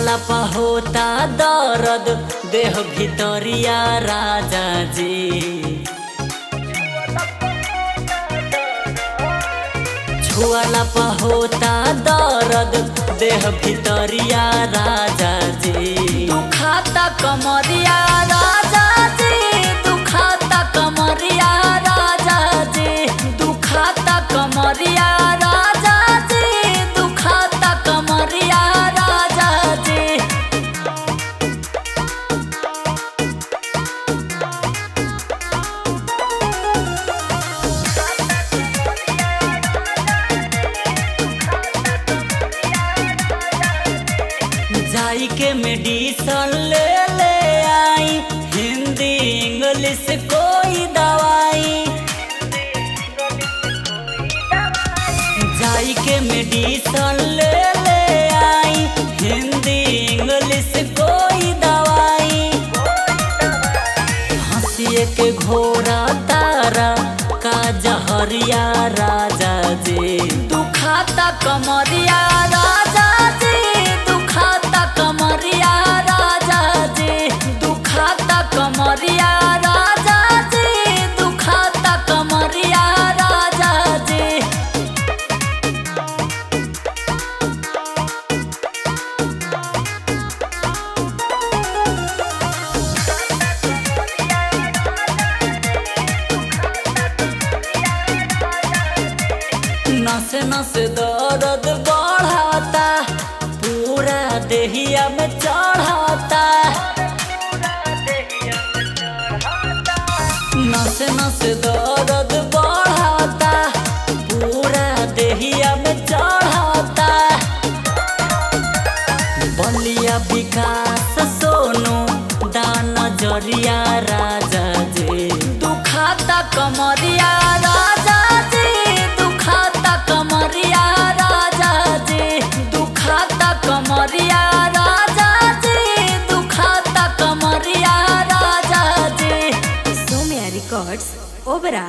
छुआला पा होता दर्द देह भितरिया राजा जी। छुआला पा होता दर्द देह भितरिया राजा जी। दुखाता कमरिया राजा जी, दुखाता कमरिया राजा जी, दुखाता कमरिया राजा जी, दुखाता कमरिया राजा जी। जाई के मेडिसन ले ले आई, हिंदी इंग्लिश कोई दवाई। जाई के मेडिसन ले ले आई, हिंदी इंग्लिश कोई दवाई। हंसिए के घोड़ा तारा का जहरिया राजा जी। दुखाता कमरिया राजा जी, दुखाता कमरिया राजा जी, दुखाता कमरिया राजा जी, दुखाता कमरिया राजा जी। नस नस दर्द बढ़ाता, पूरा देहिया में चढ़ाता। नस नस दर्द बढ़ाता, पूरा देहिया में चढ़ाता। बलिया विकास सोनू दाना जरिया राजा जी। दुखाता कमरिया राजा जी, दुखाता कमरिया राजा जी, दुखाता कमरिया राजा जी, दुखाता कमरिया राजा जी। Somya Records, Obra।